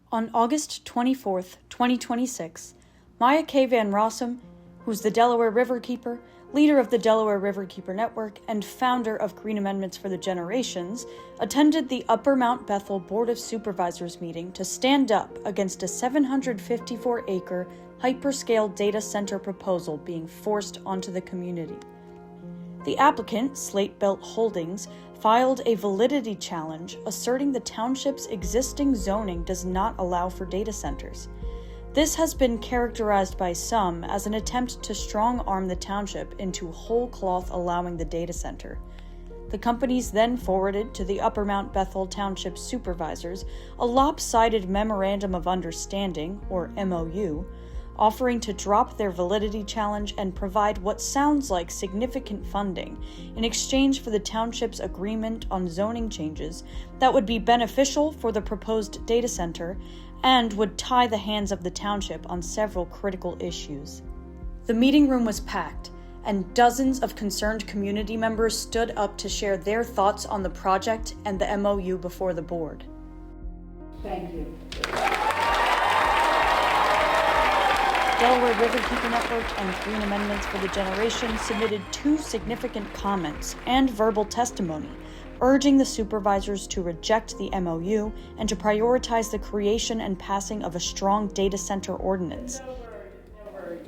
On August 24, 2026, Maya K. Van Rossum, who's the Delaware Riverkeeper, leader of the Delaware Riverkeeper Network, and founder of Green Amendments for the Generations, attended the Upper Mount Bethel Board of Supervisors meeting to stand up against a 754-acre hyperscale data center proposal being forced onto the community. The applicant, Slate Belt Holdings, filed a validity challenge asserting the township's existing zoning does not allow for data centers. This has been characterized by some as an attempt to strong-arm the township into whole cloth allowing the data center. The companies then forwarded to the Upper Mount Bethel Township Supervisors a lopsided Memorandum of Understanding, or MOU, offering to drop their validity challenge and provide what sounds like significant funding in exchange for the township's agreement on zoning changes that would be beneficial for the proposed data center and would tie the hands of the township on several critical issues. The meeting room was packed, and dozens of concerned community members stood up to share their thoughts on the project and the MOU before the board. Thank you. Delaware Riverkeeper Network and Green Amendments for the Generations submitted 2 significant comments and verbal testimony, urging the supervisors to reject the MOU and to prioritize the creation and passing of a strong data center ordinance. No word.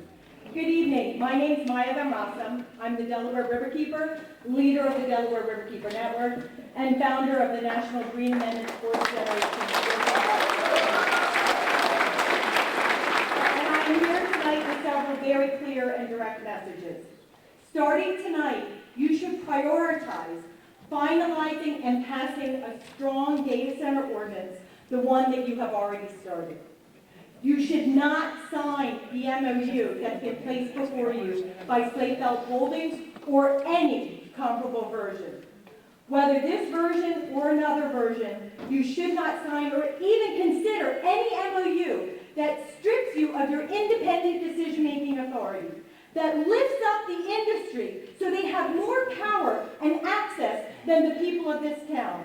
Good evening. My name is Maya Van Rossum. I'm the Delaware Riverkeeper, leader of the Delaware Riverkeeper Network, and founder of the National Green Amendments for the Generations. I'm here tonight with several very clear and direct messages. Starting tonight, you should prioritize finalizing and passing a strong data center ordinance, the one that you have already started. You should not sign the MOU that's been placed before you by Slate Belt Holdings or any comparable version. Whether this version or another version, you should not sign or even consider any MOU that strips you of your independent decision-making authority, that lifts up the industry so they have more power and access than the people of this town,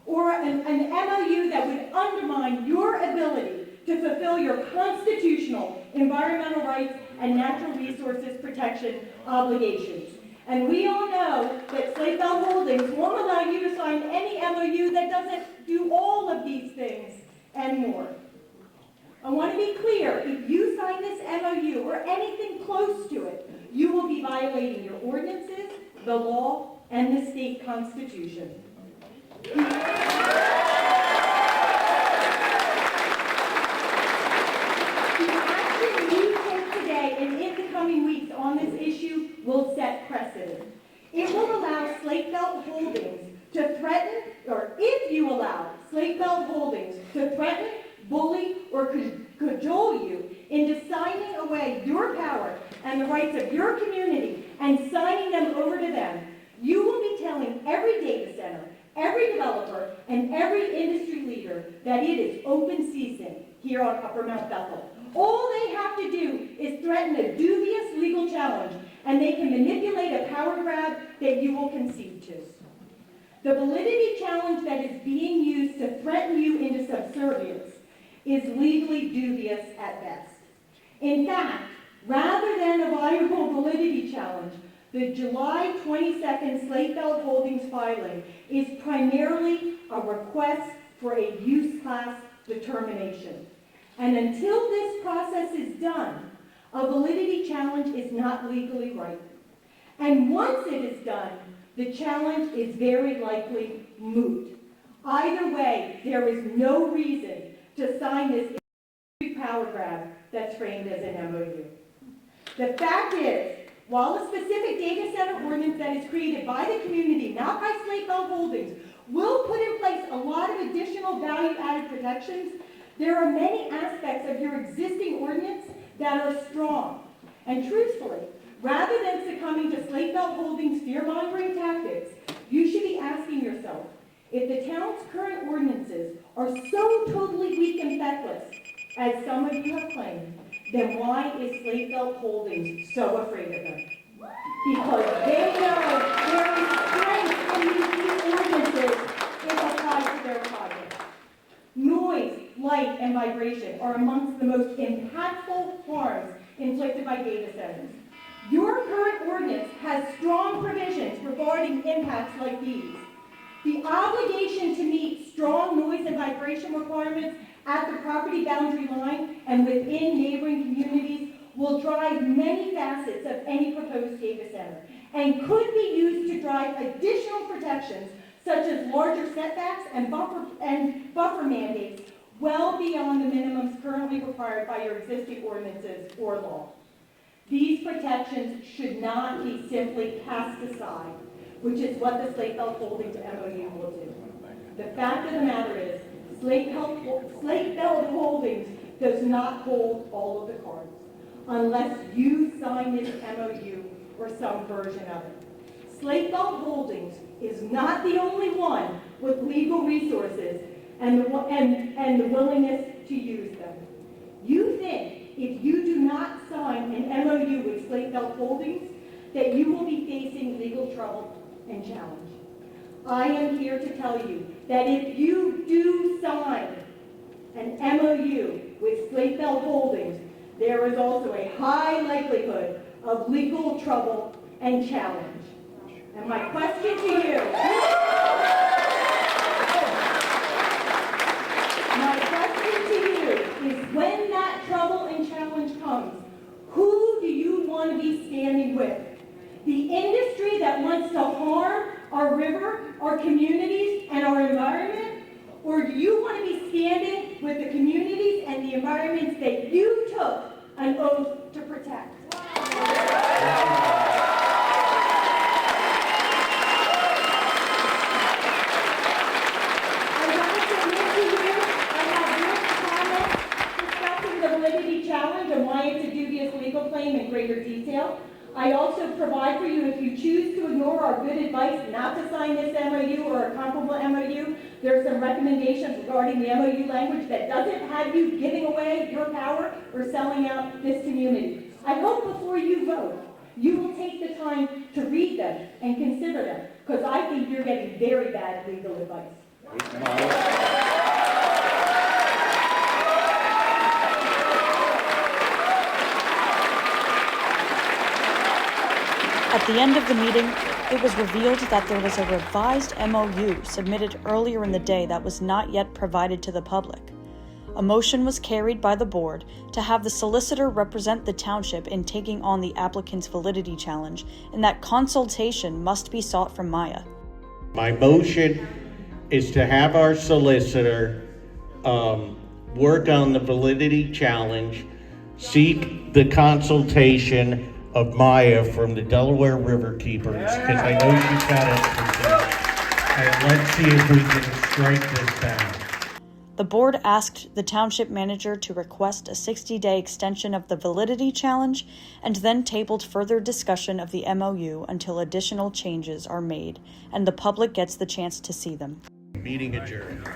or an MOU that would undermine your ability to fulfill your constitutional environmental rights and natural resources protection obligations. And we all know that Slate Belt Holdings won't allow you to sign any MOU that doesn't do all of these things and more. I want to be clear, if you sign this MOU or anything close to it, you will be violating your ordinances, the law, and the state constitution. The action you take today and in the coming weeks on this issue will set precedent. It will allow Slate Belt Holdings to threaten, or if you allow Slate Belt Holdings to threaten, bully, or cajole you into signing away your power and the rights of your community and signing them over to them, you will be telling every data center, every developer, and every industry leader that it is open season here on Upper Mount Bethel. All they have to do is threaten a dubious legal challenge, and they can manipulate a power grab that you will concede to. The validity challenge that is being used to threaten you into subservience is legally dubious at best. In fact, rather than a viable validity challenge, the July 22nd Slate Belt Holdings filing is primarily a request for a use class determination. And until this process is done, a validity challenge is not legally right. And once it is done, the challenge is very likely moot. Either way, there is no reason to sign this power grab that's framed as an MOU. The fact is, while a specific data center ordinance that is created by the community, not by Slate Belt Holdings, will put in place a lot of additional value-added protections, there are many aspects of your existing ordinance that are strong. And truthfully, rather than succumbing to Slate Belt Holdings' fear-mongering tactics, you should be asking yourself, if the town's current ordinances are so totally weak and feckless, as some of you have claimed, then why is Slate Belt Holdings so afraid of them? Because they know there is strength in these ordinances if applied to their project. Noise, light, and and vibration are amongst the most impactful harms inflicted by data centers. Your current ordinance has strong provisions regarding impacts like these. The obligation to meet strong noise and vibration requirements at the property boundary line and within neighboring communities will drive many facets of any proposed data center and could be used to drive additional protections such as larger setbacks and buffer mandates well beyond the minimums currently required by your existing ordinances or law. These protections should not be simply cast aside, which is what the Slate Belt Holdings MOU will do. The fact of the matter is, Slate Belt Holdings does not hold all of the cards unless you sign this MOU or some version of it. Slate Belt Holdings is not the only one with legal resources and the willingness to use them. You think if you do not sign an MOU with Slate Belt Holdings that you will be facing legal trouble and challenge. I am here to tell you that if you do sign an MOU with Slate Belt Holdings, there is also a high likelihood of legal trouble and challenge. And my question to you, is when that trouble and challenge comes, who do you want to be standing with? The industry that wants to harm our river, our communities, and our environment? Or do you want to be standing with the communities and the environments that you took an oath to protect? Challenge and why it's a dubious legal claim in greater detail. I also provide for you, if you choose to ignore our good advice not to sign this MOU or a comparable MOU, there are some recommendations regarding the MOU language that doesn't have you giving away your power or selling out this community. I hope before you vote, you will take the time to read them and consider them, because I think you're getting very bad legal advice. At the end of the meeting, it was revealed that there was a revised MOU submitted earlier in the day that was not yet provided to the public. A motion was carried by the board to have the solicitor represent the township in taking on the applicant's validity challenge, and that consultation must be sought from Maya. My motion is to have our solicitor work on the validity challenge, seek the consultation of Maya from the Delaware Riverkeepers, because I know she's got expertise. And let's see if we can strike this down. The board asked the township manager to request a 60-day extension of the validity challenge and then tabled further discussion of the MOU until additional changes are made and the public gets the chance to see them. Meeting adjourned.